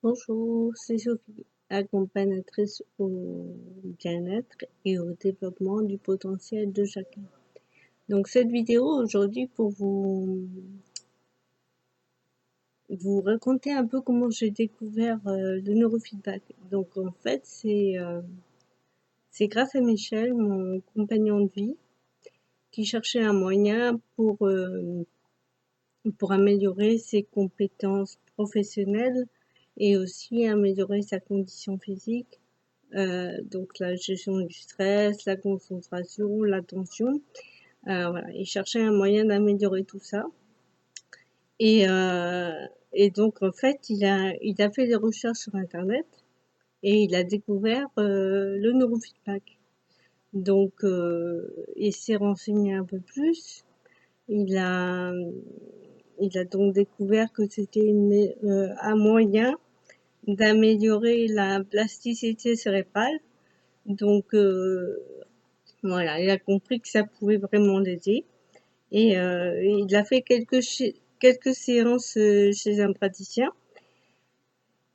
Bonjour, c'est Sophie, accompagnatrice au bien-être et au développement du potentiel de chacun. Donc cette vidéo aujourd'hui pour vous raconter un peu comment j'ai découvert le neurofeedback. Donc en fait c'est grâce à Michel, mon compagnon de vie, qui cherchait un moyen pour améliorer ses compétences professionnelles et aussi améliorer sa condition physique. Donc la gestion du stress, la concentration, l'attention. Voilà, il cherchait un moyen d'améliorer tout ça. Et, euh, et donc en fait, il a fait des recherches sur Internet et il a découvert le neurofeedback. Donc il s'est renseigné un peu plus. Il a, il a donc découvert que c'était un moyen d'améliorer la plasticité cérébrale. Donc voilà, il a compris que ça pouvait vraiment l'aider. Et il a fait quelques séances chez un praticien.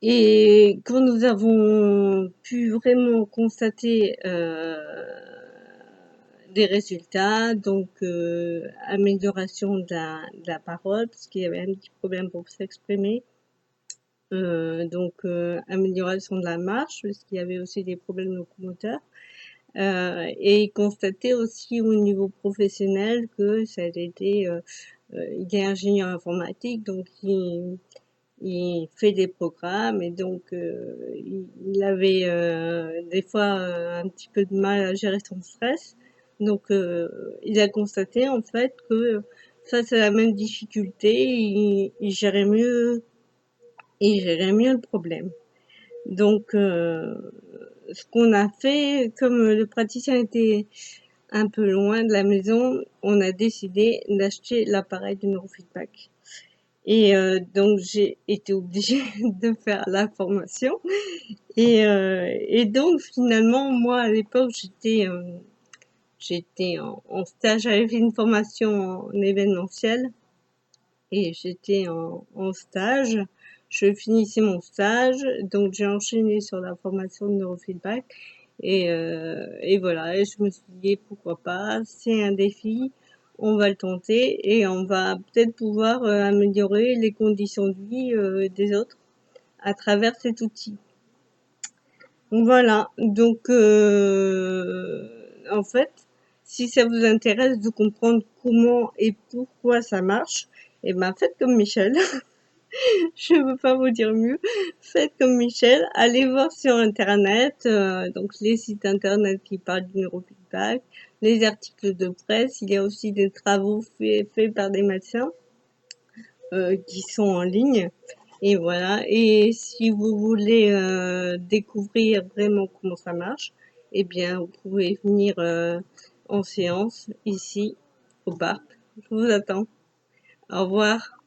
Et quand nous avons pu vraiment constater des résultats, donc amélioration de la parole, parce qu'il y avait un petit problème pour s'exprimer, donc amélioration de la marche, parce qu'il y avait aussi des problèmes locomoteurs, et constater aussi au niveau professionnel que ça a été, il est ingénieur informatique, donc il fait des programmes et donc il avait des fois un petit peu de mal à gérer son stress. Donc il a constaté en fait que face à la même difficulté, il gérait mieux le problème. Donc ce qu'on a fait, comme le praticien était un peu loin de la maison, on a décidé d'acheter l'appareil de neurofeedback. Et donc j'ai été obligée de faire la formation. Et donc finalement, moi à l'époque, j'étais en stage, j'avais fait une formation en événementiel et j'étais en stage. Je finissais mon stage, donc j'ai enchaîné sur la formation de neurofeedback. Et voilà, et je me suis dit pourquoi pas, c'est un défi, on va le tenter et on va peut-être pouvoir améliorer les conditions de vie des autres à travers cet outil. Voilà, donc en fait, si ça vous intéresse de comprendre comment et pourquoi ça marche, et ben faites comme Michel. Je ne peux pas vous dire mieux. Faites comme Michel, allez voir sur Internet, donc les sites Internet qui parlent du neurofeedback, les articles de presse. Il y a aussi des travaux faits par des médecins qui sont en ligne. Et voilà. Et si vous voulez découvrir vraiment comment ça marche, eh bien, vous pouvez venir en séance ici au parc. Je vous attends. Au revoir.